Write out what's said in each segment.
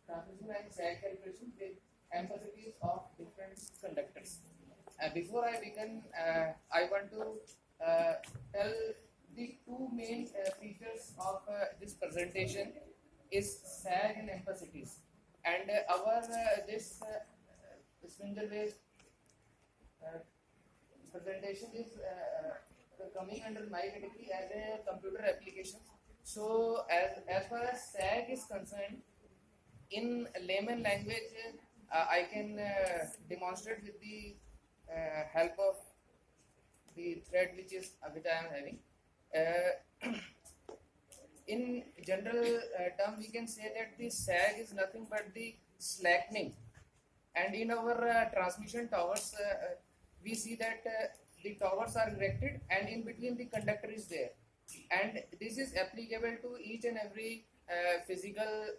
transmission line sag calculation with ampacity of different conductors. Before I begin, I want to tell the two main features of this presentation is sag and ampacities, and our this spindle wave presentation is coming under my category as a computer application. So as far as sag is concerned, in layman language, I can demonstrate with the help of the thread which I am having. In general term, we can say that the sag is nothing but the slackening, and in our transmission towers, we see that the towers are erected, and in between the conductor is there, and this is applicable to each and every physical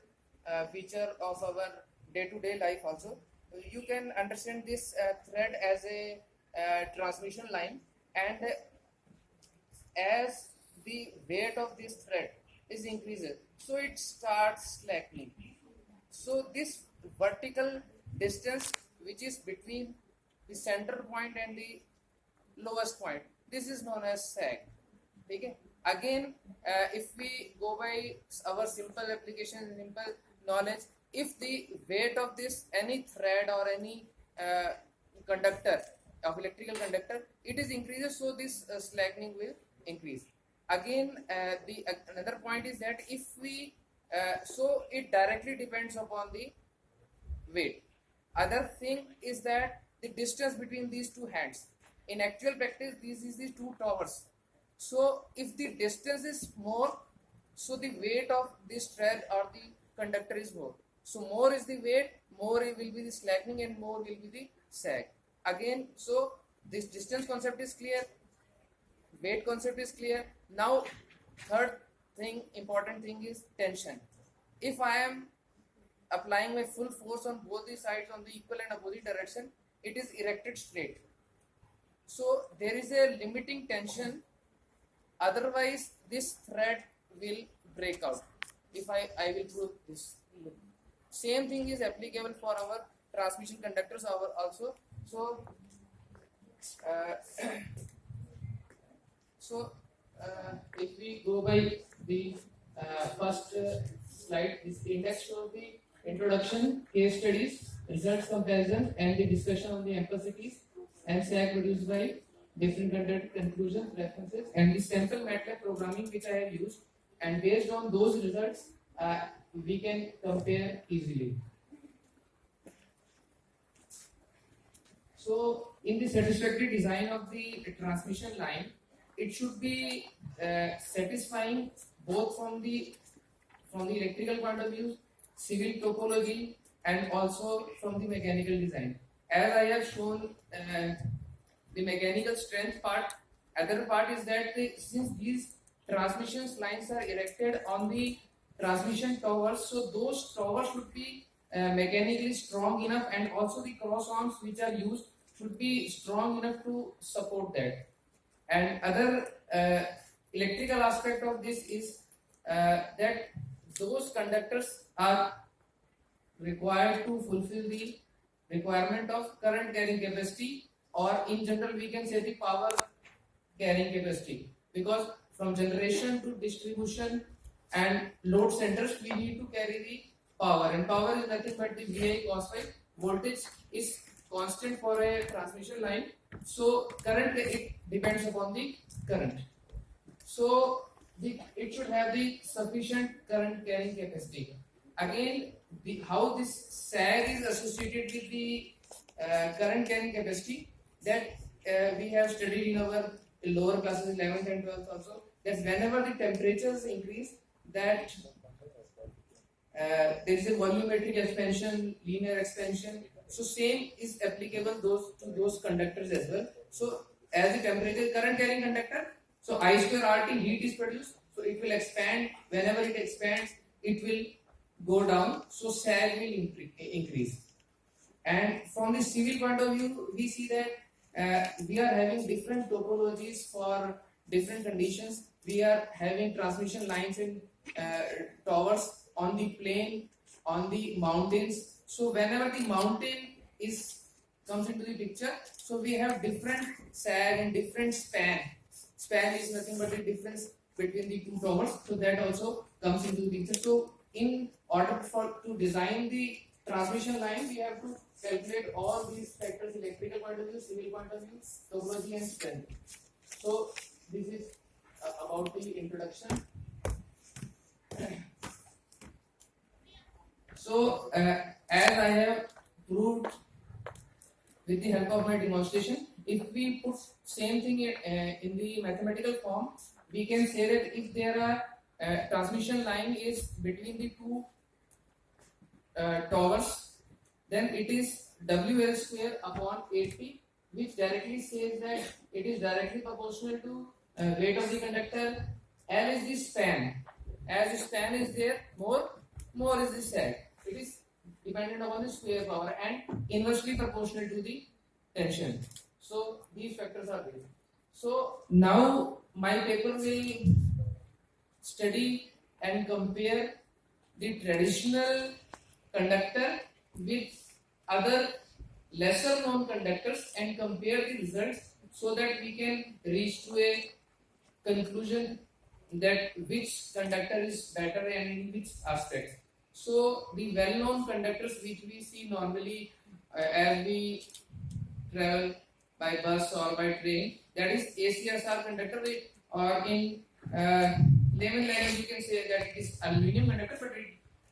feature of our day-to-day life also. You can understand this thread as a transmission line, and as the weight of this thread is increases, so it starts slackening. So this vertical distance which is between the center point and the lowest point, this is known as sag. Okay? Again, if we go by our simple application, simple knowledge, if the weight of this any thread or any conductor of electrical conductor, it is increases, so this slackening will increase. Again, the another point is that if we so it directly depends upon the weight. Other thing is that the distance between these two hands. In actual practice, this is the two towers. So if the distance is more, so the weight of this thread or the conductor is more. So more is the weight, more will be the slackening, and more will be the sag. Again, so this distance concept is clear, weight concept is clear. Now third thing, important thing is tension. If I am applying my full force on both the sides on the equal and opposite direction, it is erected straight. So there is a limiting tension, otherwise this thread will break out. If I will prove this. Same thing is applicable for our transmission conductors also. So if we go by the first slide, this index shows the introduction, case studies, results comparison, and the discussion on the ampacities and sag produced by different conductor conclusions, references, and the sample MATLAB programming which I have used, and based on those results, we can compare easily. So, in the satisfactory design of the transmission line, it should be satisfying both from the electrical point of view, civil topology, and also from the mechanical design. As I have shown the mechanical strength part, other part is that since these transmission lines are erected on the transmission towers, so those towers should be mechanically strong enough, and also the cross arms which are used should be strong enough to support that. And other electrical aspect of this is that those conductors are required to fulfill the requirement of current carrying capacity, or in general we can say the power carrying capacity, because from generation to distribution and load centers we need to carry the power, and power is nothing but the VI cos phi. Voltage is constant for a transmission line, so current, it depends upon the current, so it should have the sufficient current carrying capacity. Again, how this sag is associated with the current carrying capacity, that we have studied in our lower classes 11th and 12th also, that whenever the temperatures increase, that there is a volumetric expansion, linear expansion. So same is applicable to those conductors as well. So as the temperature, current carrying conductor, so I square RT, heat is produced, so it will expand. Whenever it expands, it will go down, so sag will increase. And from the civil point of view, we see that we are having different topologies for different conditions. We are having transmission lines in towers on the plane on the mountains. So whenever the mountain is comes into the picture, so we have different sag and different span. Span is nothing but the difference between the two towers. So that also comes into the picture. So in order for to design the transmission line, we have to calculate all these factors: electrical point of view, civil point of view, topology, and strength. So this is about the introduction. So as I have proved with the help of my demonstration, if we put same thing in the mathematical form, we can say that if there are transmission line is between the two towers, then it is WL square upon 80, which directly says that it is directly proportional to weight of the conductor. L is the span. As the span is there, more is the sag. It is dependent upon the square power and inversely proportional to the tension. So these factors are there. So now my paper will study and compare the traditional conductor with other lesser known conductors and compare the results so that we can reach to a conclusion that which conductor is better and in which aspect. So the well-known conductors which we see normally as we travel by bus or by train, that is ACSR conductor, or in layman language you can say that it is aluminium conductor, but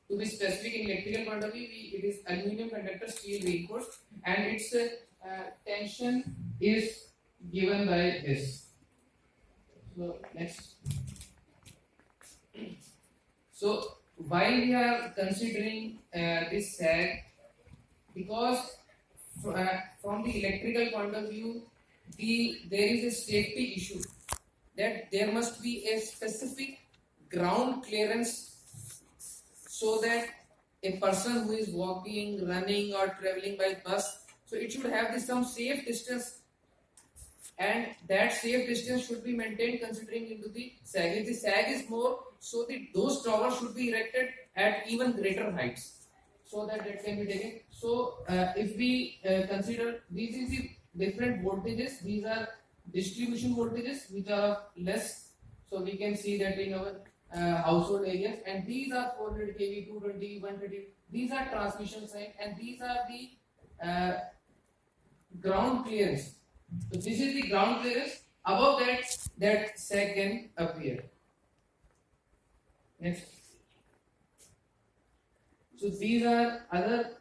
to be specific in electrical point of view, it is aluminium conductor, steel reinforced, and its tension is given by this. So next. So why we are considering this sag? Because from the electrical point of view, there is a safety issue that there must be a specific ground clearance so that a person who is walking, running, or traveling by bus, so it should have some safe distance, and that safe distance should be maintained considering into the sag. If the sag is more, so those towers should be erected at even greater heights, so that can be taken. So if we consider these is the different voltages, these are distribution voltages which are less. So we can see that in our household areas, and these are 400 kV, 220, 130. These are transmission side, and these are the ground clearance. So this is the ground clearance. Above that sag can appear. Next. So these are other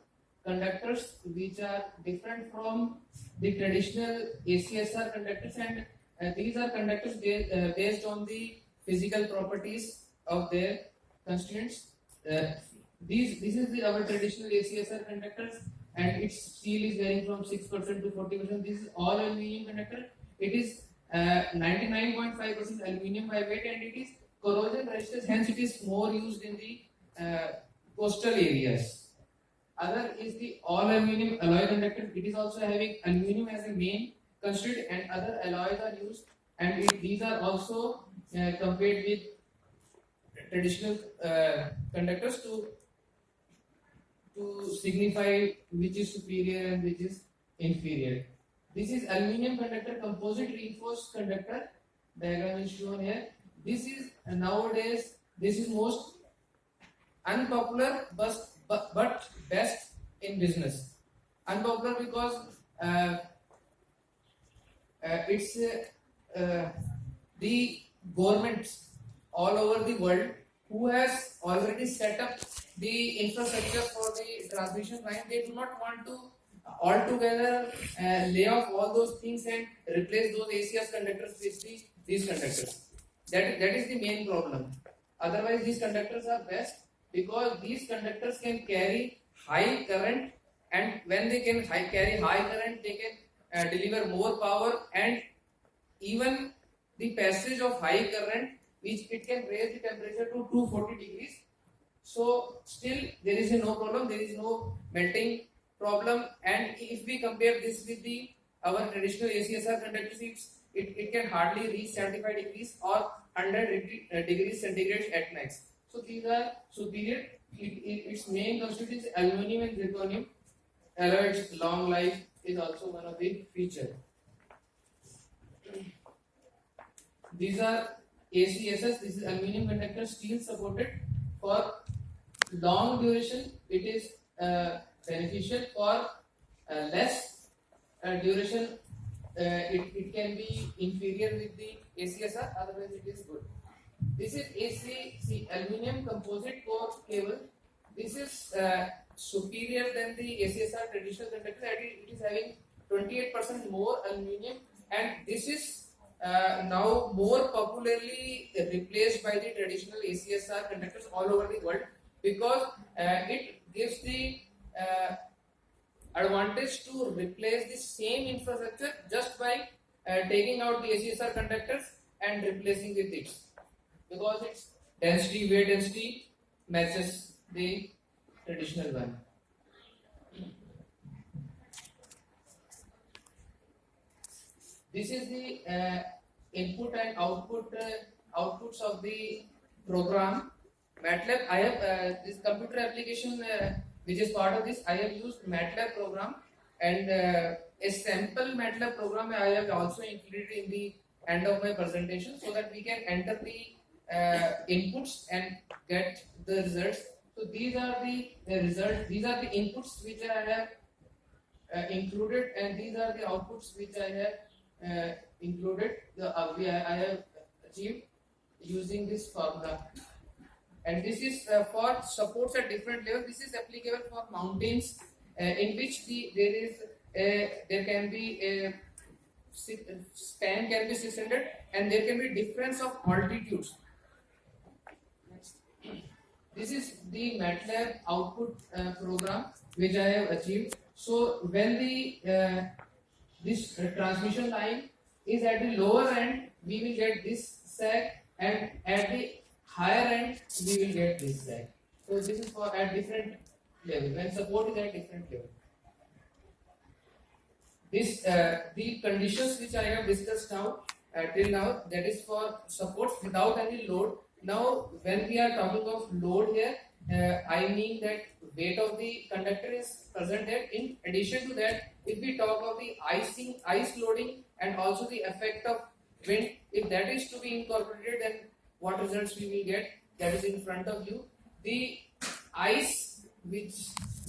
conductors which are different from the traditional ACSR conductors, and these are conductors based on the physical properties of their constituents. This is our traditional ACSR conductors, and its steel is varying from 6% to 40%. This is all aluminium conductor. It is 99.5% aluminium by weight, and it is corrosion resistant. Hence, it is more used in the coastal areas. Other is the all aluminium alloy conductor. It is also having aluminium as a main constituent, and other alloys are used. And these are also compared with traditional conductors to signify which is superior and which is inferior. This is aluminium conductor, composite reinforced conductor. Diagram is shown here. This is nowadays most unpopular but best in business. Unpopular because it's the governments all over the world who has already set up the infrastructure for the transmission line. They do not want to altogether lay off all those things and replace those ACS conductors with these conductors. That is the main problem. Otherwise, these conductors are best because these conductors can carry high current, and when they can carry high current, they can deliver more power, and even the passage of high current, which it can raise the temperature to 240 degrees. So still there is no problem, there is no melting problem. And if we compare this with our traditional ACSR conductors, it can hardly reach 75 degrees or 100 degrees centigrade at max. So these are superior. its main constituent is aluminum and zirconium. Alloy's long life is also one of the feature. These are ACSS. This is aluminum conductor, steel supported. For long duration, it is beneficial. For less duration, it can be inferior with the ACSR. Otherwise, it is good. This is AC aluminum composite core cable. This is superior than the ACSR traditional conductor. It is having 28% more aluminum, and this is now more popularly replaced by the traditional ACSR conductors all over the world, because it gives the advantage to replace the same infrastructure just by taking out the ACSR conductors and replacing with it, because its density, weight density matches the traditional one. This is the input and outputs of the program MATLAB. I have this computer application which is part of this. I have used MATLAB program, and a sample MATLAB program I have also included in the end of my presentation, so that we can enter the inputs and get the results. So these are the results. These are the inputs which I have included, and these are the outputs which I have included. I have achieved using this formula. And this is for supports at different levels. This is applicable for mountains in which there can be a span can be 600, and there can be difference of altitudes. This is the MATLAB output program which I have achieved. So when the this transmission line is at the lower end, we will get this sag, and at the higher end we will get this sag. So this is for at different level, when support is at different level. This the conditions which I have discussed now till now, that is for supports without any load. Now when we are talking of load here, I mean that weight of the conductor is present there. In addition to that, if we talk of the ice loading and also the effect of wind, if that is to be incorporated, then what results we will get, that is in front of you. The ice which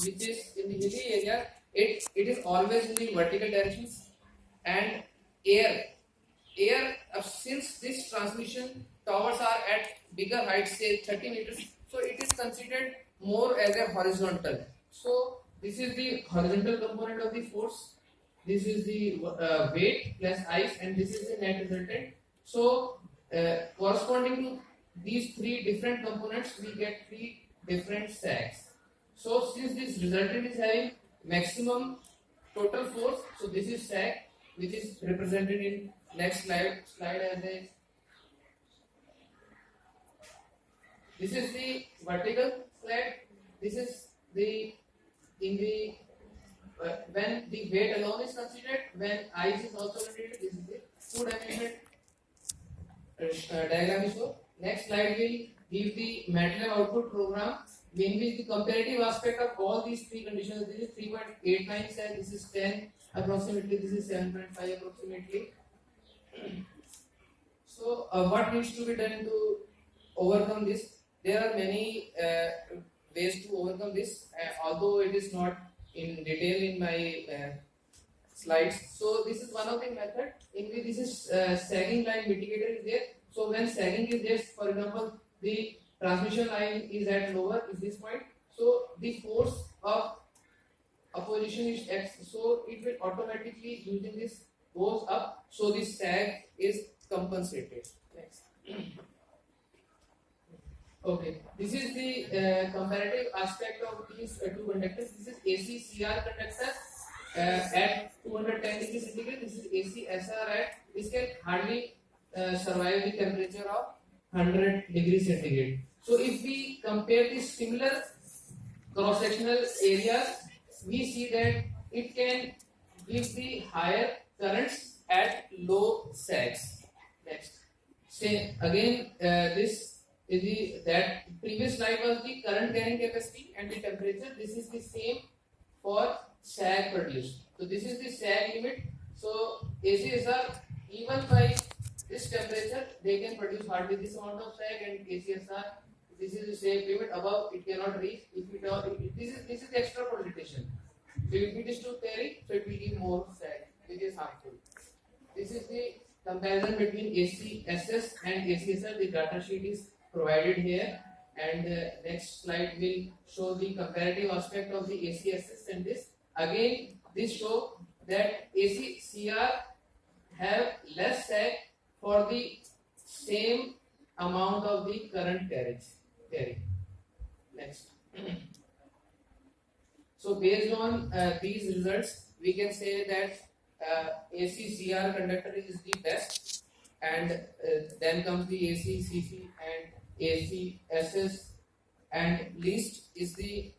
is in the hilly area, it is always in the vertical directions, and air since this transmission towers are at bigger heights, say 30 meters, so it is considered more as a horizontal. So this is the horizontal component of the force, this is the weight plus ice, and this is the net resultant. So corresponding to these three different components, we get three different sags. So since this resultant is having maximum total force, so this is sag, which is represented in next slide as a. This is the vertical slide. This is the when the weight alone is considered, when ice is also considered. This is the two-dimensional diagram is shown. Next slide will give the MATLAB output program, in which the comparative aspect of all these three conditions. This is 3.89 sag, this is 10 approximately, this is 7.5 approximately. So what needs to be done to overcome this? There are many ways to overcome this, although it is not in detail in my slides. So this is one of the method in which this is sagging line mitigator is there. So when sagging is there, for example, the transmission line is at lower is this point. So the force of opposition is x. So it will automatically, using this, goes up. So this sag is compensated. Next. Okay, this is the comparative aspect of these two conductors. This is AC-CR conductor at 210 degrees centigrade. This is AC-SR at, this can hardly survive the temperature of 100 degrees centigrade. So if we compare the similar cross-sectional areas, we see that it can give the higher currents at low sags. Next, say again this is that previous slide was the current carrying capacity and the temperature. This is the same for sag produced. So this is the sag limit. So ACSR, even by this temperature, they can produce hardly this amount of sag, and ACSR, this is the same limit. Above it cannot reach. If this is the extra precipitation. So if it is too carry, so it will give more sag, which is harmful. This is the comparison between ACSS and ACSR. The data sheet is provided here, and next slide will show the comparative aspect of the ACSS and this. Again, this show that ACCR have less sag for the same amount of the current carry. Next. So based on these results, we can say that ACCR conductor is the best, and then comes the ACCC and ACSS, and least is the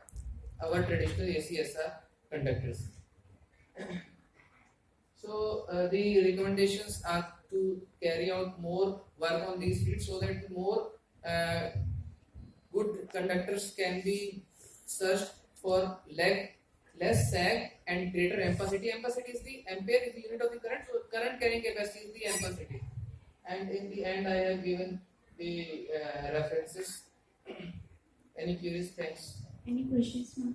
our traditional ACSR conductors. So the recommendations are to carry out more work on these fields so that more good conductors can be searched for less sag and greater ampacity. Ampacity is the ampere is the unit of the current, so current carrying capacity is the ampacity. And in the end, I have given the references. Any queries? Thanks. Any questions, ma'am?